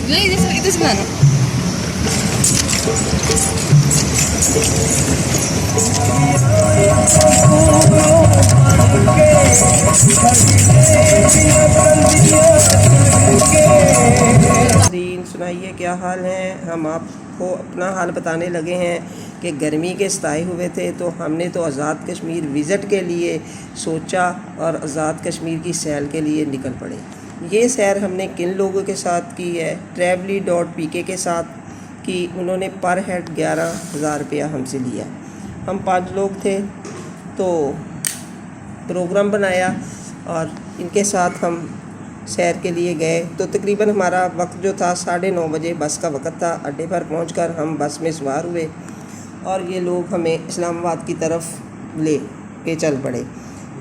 नहीं, इधर से बनाना। दीन सुनाइए, क्या हाल है। हम आपको अपना हाल बताने लगे हैं कि गर्मी के सताए हुए थे, तो हमने तो आज़ाद कश्मीर विज़िट के लिए सोचा और आज़ाद कश्मीर की सैर के लिए निकल पड़े। ये सैर हमने किन लोगों के साथ की है? Travelly.pk के साथ की। उन्होंने पर हेड 11,000 रुपया हमसे लिया। हम 5 लोग थे, तो प्रोग्राम बनाया और इनके साथ हम सैर के लिए गए। तो तकरीबन हमारा वक्त जो था 9:30 बजे बस का वक्त था। अड्डे पर पहुंचकर हम बस में सवार हुए और ये लोग हमें इस्लामाबाद की तरफ ले के चल पड़े।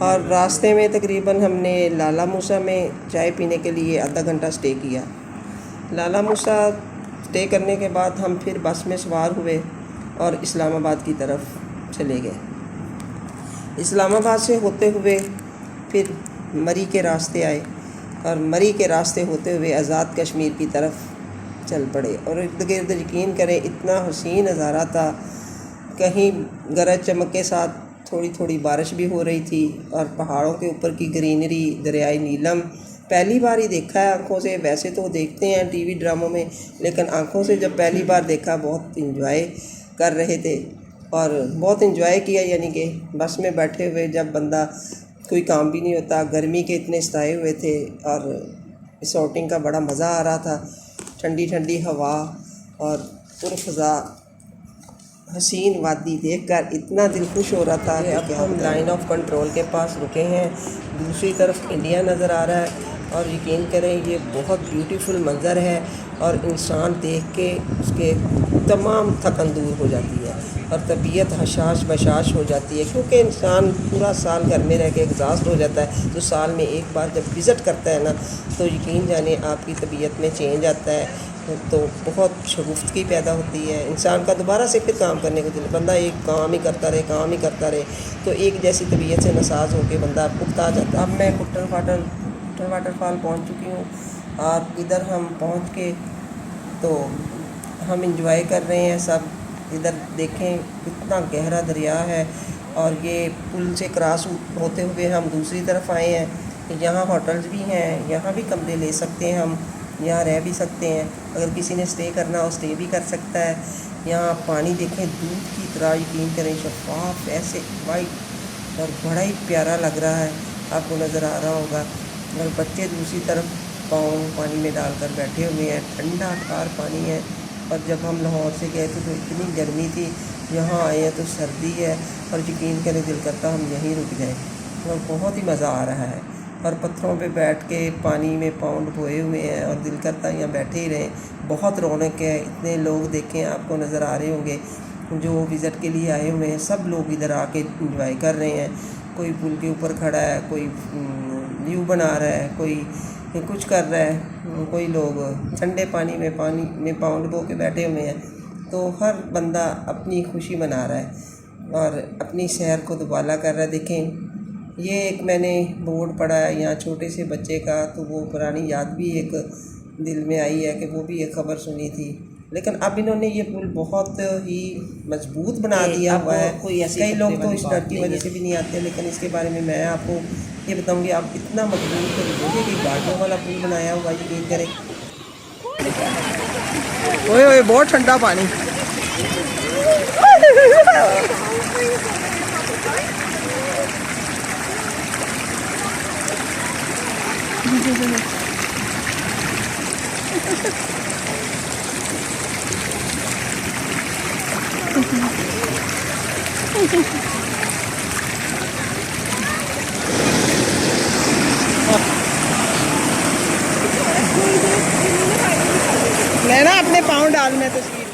और रास्ते में तकरीबन हमने लाला मूसा में चाय पीने के लिए आधा घंटा स्टे किया। लाला मूसा स्टे करने के बाद हम फिर बस में सवार हुए और इस्लामाबाद की तरफ चले गए। इस्लामाबाद से होते हुए फिर मरी के रास्ते आए और मरी के रास्ते होते हुए आज़ाद कश्मीर की तरफ चल पड़े। और इर्द गिर्द यकीन करें इतना हसीन नज़ारा था, कहीं गरज चमक के साथ थोड़ी थोड़ी बारिश भी हो रही थी और पहाड़ों के ऊपर की ग्रीनरी, दरियाई नीलम पहली बार ही देखा है आँखों से। वैसे तो देखते हैं टीवी ड्रामों में, लेकिन आँखों से जब पहली बार देखा बहुत इंजॉय कर रहे थे और बहुत इंजॉय किया। यानी कि बस में बैठे हुए जब बंदा कोई काम भी नहीं होता, गर्मी के इतने सताए हुए थे और इस आउटिंग का बड़ा मज़ा आ रहा था। ठंडी ठंडी हवा और पुरफ़ज़ा हसीन वादी देखकर इतना दिल खुश हो रहा था कि अब हम लाइन ऑफ कंट्रोल के पास रुके हैं। दूसरी तरफ इंडिया नज़र आ रहा है और यकीन करें ये बहुत ब्यूटीफुल मंज़र है और इंसान देख के उसके तमाम थकन दूर हो जाती है और तबीयत हशाश बशाश हो जाती है। क्योंकि इंसान पूरा साल घर में रह के एग्जॉस्ट हो जाता है, तो साल में एक बार जब विज़िट करता है ना, तो यकीन जाने आपकी तबीयत में चेंज आता है, तो बहुत शगुफ्तगी पैदा होती है। इंसान का दोबारा से फिर काम करने को दिल, बंदा एक काम ही करता रहे, तो एक जैसी तबीयत से नासाज होकर बंदा उकता जाता है। अब मैं कुट्टर वाटरफॉल पहुँच चुकी हूँ और इधर हम पहुँच के तो हम इंजॉय कर रहे हैं सब। इधर देखें कितना गहरा दरिया है और ये पुल से क्रॉस होते हुए हम दूसरी तरफ आए हैं। यहाँ होटल्स भी हैं, यहाँ भी कमरे ले सकते हैं, हम यहाँ रह भी सकते हैं। अगर किसी ने स्टे करना हो स्टे भी कर सकता है। यहाँ पानी देखें दूध की तरह, यकीन करें शफाफ ऐसे वाइट और बड़ा ही प्यारा लग रहा है, आपको नज़र आ रहा होगा। और बच्चे दूसरी तरफ पाँव पानी में डालकर बैठे हुए हैं, ठंडा ठार पानी है। और जब हम लाहौर से गए थे तो इतनी गर्मी थी, यहाँ आए हैं तो सर्दी है और यकीन करें दिल करता हम यहीं रुक जाएं। और बहुत ही मज़ा आ रहा है और पत्थरों पे बैठ के पानी में पाँव डुबोए हुए हैं और दिल करता यहाँ बैठे ही रहें। बहुत रौनक है, इतने लोग देखें आपको नज़र आ रहे होंगे जो विज़िट के लिए आए हुए हैं। सब लोग इधर आके इंजॉय कर रहे हैं। कोई पुल के ऊपर खड़ा है, कोई व्यू बना रहा है, कोई कुछ कर रहा है, कोई लोग ठंडे पानी में पाँव डुबो के बैठे हुए हैं। तो हर बंदा अपनी खुशी मना रहा है और अपनी सैर को दुबाला कर रहा है। देखें ये एक मैंने बोर्ड पढ़ा है यहाँ छोटे से बच्चे का, तो वो पुरानी याद भी एक दिल में आई है कि वो भी एक ख़बर सुनी थी। लेकिन अब इन्होंने ये पुल बहुत ही मजबूत बना दिया हुआ है। कई लोग तो इस डर की वजह से भी नहीं आते, लेकिन इसके बारे में मैं आपको ये बताऊंगी। आप इतना मजबूत लोहे की गाड़ियों वाला पुल बनाया हुआ, यकीन करें। ओए ओए बहुत ठंडा पानी। मैं ना अपने पाँव डाल में तस्वीर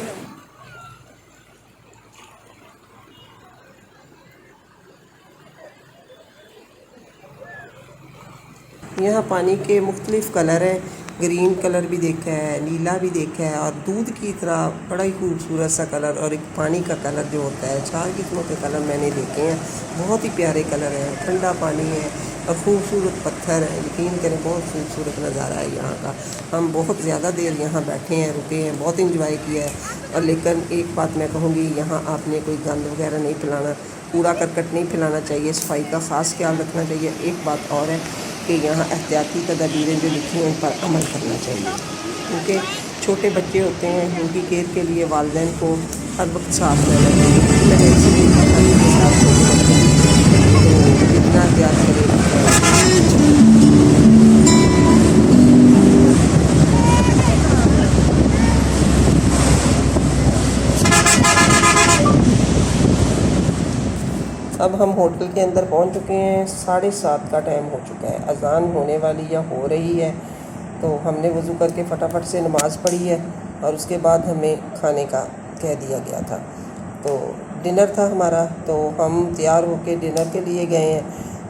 यहाँ पानी के मुख्तलिफ़ कलर हैं। ग्रीन कलर भी देखा है, नीला भी देखा है और दूध की तरह बड़ा ही खूबसूरत सा कलर, और एक पानी का कलर जो होता है, 4 किस्मों के कलर मैंने देखे हैं। बहुत ही प्यारे कलर हैं, ठंडा पानी है। और खूबसूरत पत्थर है, यकीन करें बहुत खूबसूरत नज़ारा है यहाँ का। हम बहुत ज़्यादा देर यहाँ बैठे हैं, रुके हैं, बहुत इंजॉय किया है। और लेकिन एक बात मैं कहूँगी, यहाँ आपने कोई गंद वगैरह नहीं फैलाना, कूड़ा करकट नहीं फैलाना चाहिए, सफाई का ख़ास ख्याल रखना चाहिए। एक बात और है कि यहाँ एहतियाती तदाबीरें जो लिखी हैं उन पर अमल करना चाहिए, क्योंकि छोटे बच्चे होते हैं, उनकी केयर के लिए वालिदैन को हर वक्त साथ रहना चाहिए। तो जितना एहतियात करें अब हम होटल के अंदर पहुंच चुके हैं। 7:30 का टाइम हो चुका है, अज़ान होने वाली या हो रही है। तो हमने वज़ू करके फटाफट से नमाज़ पढ़ी है और उसके बाद हमें खाने का कह दिया गया था। तो डिनर था हमारा, तो हम तैयार होके डिनर के लिए गए हैं।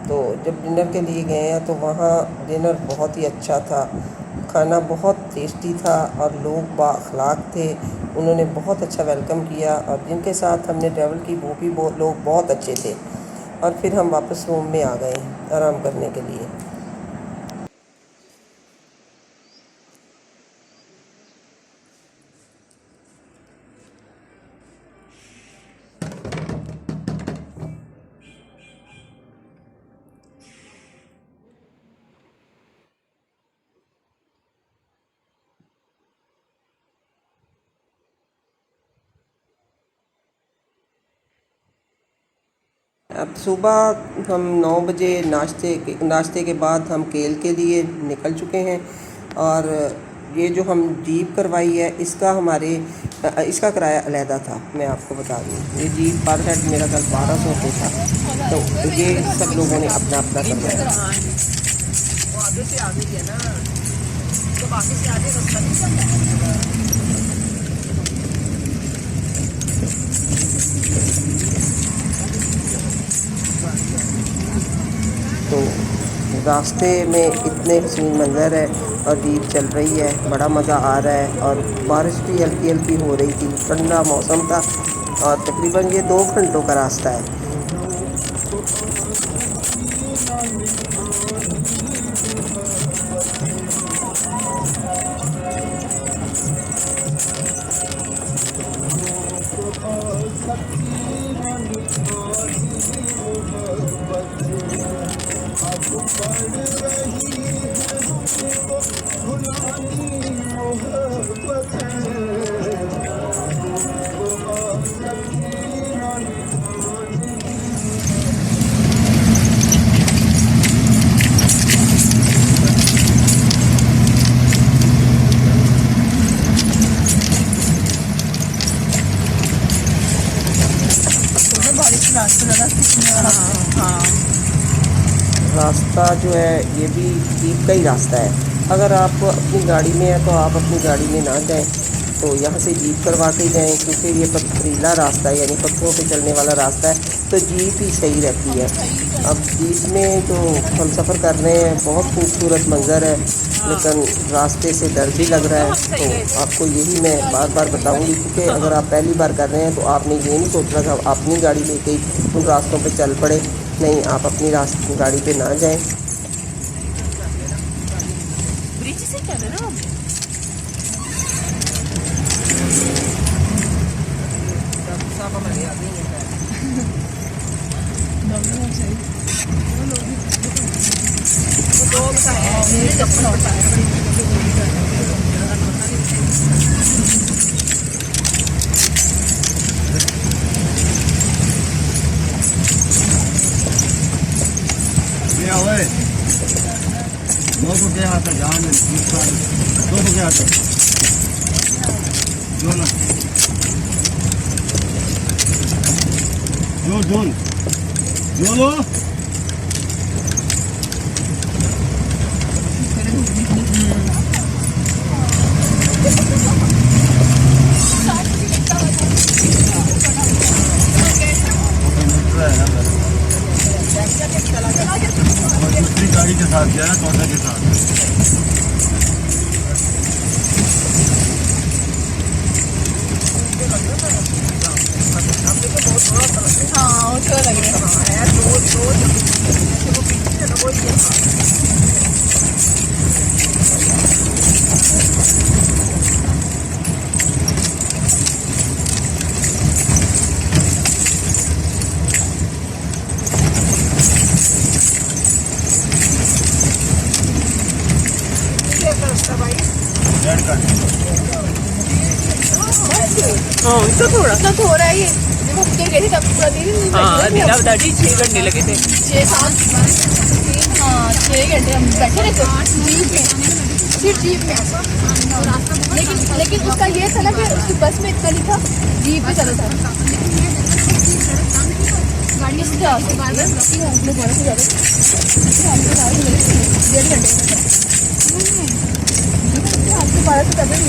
तो जब डिनर के लिए गए हैं तो वहाँ डिनर बहुत ही अच्छा था, खाना बहुत टेस्टी था और लोग बाअखलाक थे। उन्होंने बहुत अच्छा वेलकम किया और जिनके साथ हमने ट्रैवल की वो भी लोग बहुत अच्छे थे। और फिर हम वापस रूम में आ गए आराम करने के लिए। अब सुबह हम 9 बजे नाश्ते के बाद हम केल के लिए निकल चुके हैं। और ये जो हम जीप करवाई है इसका किराया अलहदा था, मैं आपको बता दूँ। ये जीप पर हेड मेरा कल 1200 पे था। तो ये सब लोगों ने अपना अपना करवाया। तो रास्ते में इतने हसीन मंज़र है और जीप चल रही है, बड़ा मज़ा आ रहा है। और बारिश भी हल्की हल्की हो रही थी, ठंडा मौसम था और तकरीबन ये 2 घंटों का रास्ता है। रास्ता जो है ये भी जीप का ही रास्ता है। अगर आप अपनी गाड़ी में हैं तो आप अपनी गाड़ी में ना जाएं, तो यहाँ से जीप करवा के जाएँ, क्योंकि ये पथरीला रास्ता है, यानी पत्थरों पे चलने वाला रास्ता है, तो जीप ही सही रहती है। अब जीप में जो हम सफ़र कर रहे हैं बहुत खूबसूरत मंज़र है, लेकिन रास्ते से डर भी लग रहा है। तो आपको यही मैं बार बार बताऊंगी, क्योंकि अगर आप पहली बार कर रहे हैं तो आपने ये नहीं सोचना कि आप अपनी गाड़ी लेके उन रास्तों पे चल पड़े। नहीं, आप अपनी गाड़ी पे ना जाएं। दूसरी गाड़ी के साथ गया टोटा के साथ। हाँ, अच्छा लग रहा है। डेढ़ घंटे। हाँ इसका थोड़ा इतना तो हो रहा है ये। जब हम उधर गए थे तब पूरा दिन नहीं हाँ बैठे दिला थे। बता दी 6 घंटे लगे थे। 6-7 हाँ 6 घंटे हम बैठे रहते जीप में, सिर्फ जीप में। लेकिन उसका ये था ना कि उसकी बस में इतना नहीं था, जीप में चला था। इससे आगे हम लोग बड़े से ज़्यादा 1.5 घंटे आपके 12 से तब मुझे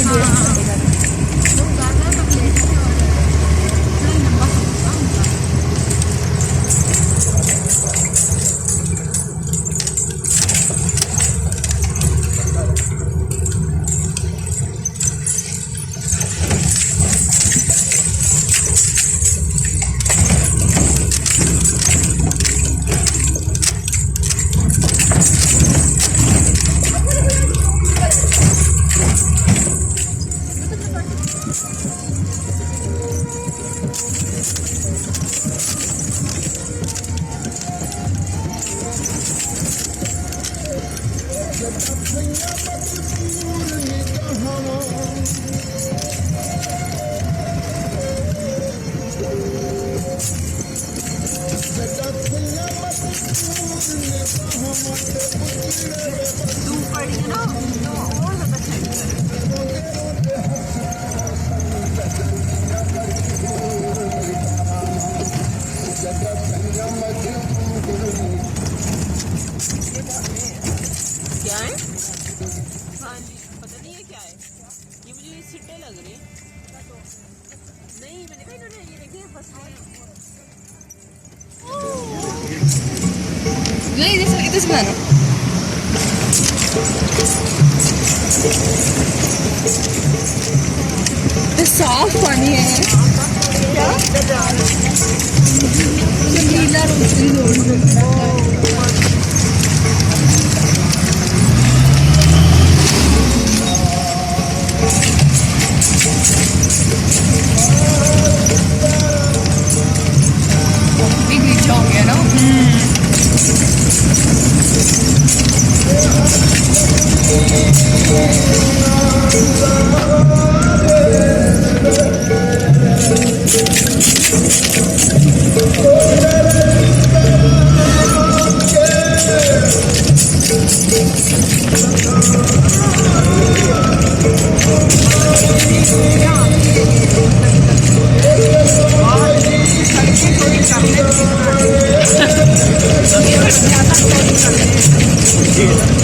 क्या है? हाँ जी पता नहीं है क्या है ये, मुझे सिट्टे लग रहे हैं। नहीं मैंने कहा इन्होंने ये देखिए बस नहीं इधर से बनाना। तो साफ पानी है क्या? नीला हो गया ना।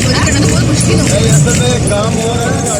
करना तो बहुत मुश्किल हो। काम हो रहा है।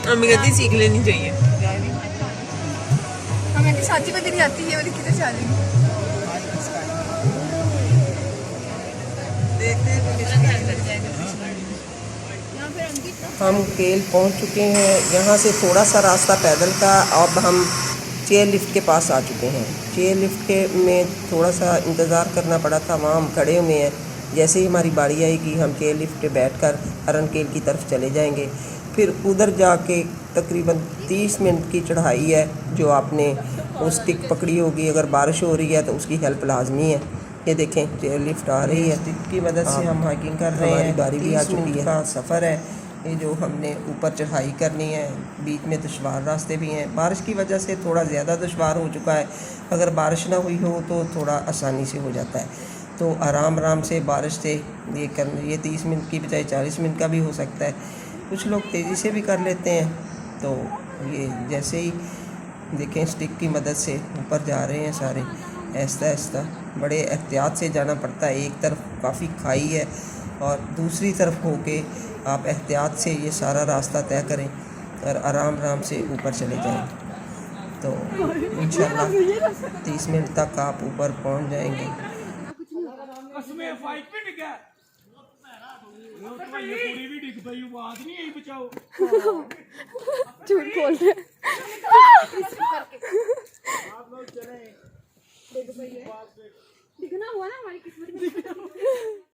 मम्मी कहती सीख लेनी चाहिए। हमें शादी में नहीं आती है वाली किधर जा रही हम केल पहुंच चुके हैं। यहाँ से थोड़ा सा रास्ता पैदल का, अब हम चेयर लिफ्ट के पास आ चुके हैं। चेयर लिफ्ट के में थोड़ा सा इंतज़ार करना पड़ा था, वहाँ हम खड़े हुए हैं। जैसे ही हमारी बारी आएगी हम चेयर लिफ्ट पे बैठकर अरनकेल की तरफ चले जाएंगे। फिर उधर जाके तकरीबन 30 मिनट की चढ़ाई है, जो आपने वो स्टिक पकड़ी होगी। अगर बारिश हो रही है तो उसकी हेल्प लाजमी है। ये देखें चेयर लिफ्ट आ रही है, स्टिक की मदद से हम हाइकिंग कर रहे हैं। हमारी बारी भी आ चुकी है। का सफ़र है ये, जो हमने ऊपर चढ़ाई करनी है। बीच में दुश्वार रास्ते भी हैं। बारिश की वजह से थोड़ा ज़्यादा दुश्वार हो चुका है। अगर बारिश ना हुई हो तो थोड़ा आसानी से हो जाता है। तो आराम आराम से बारिश से ये 30 मिनट की बजाय 40 मिनट का भी हो सकता है। कुछ लोग तेज़ी से भी कर लेते हैं। तो ये जैसे ही देखें स्टिक की मदद से ऊपर जा रहे हैं सारे, आहिस्ता आहिस्ता, बड़े एहतियात से जाना पड़ता है। एक तरफ काफ़ी खाई है और दूसरी तरफ होके आप एहतियात से ये सारा रास्ता तय करें और आराम आराम से ऊपर चले जाएं। तो इंशाल्लाह 30 मिनट तक आप ऊपर पहुंच जाएंगे। कसमें फाइट भी डिगा वो तो ये पूरी भी डिग पई, आवाज नहीं आई बचाओ। झूठ बोल रहे आप लोग चले दिखना हुआ ना हमारी किस्मत में।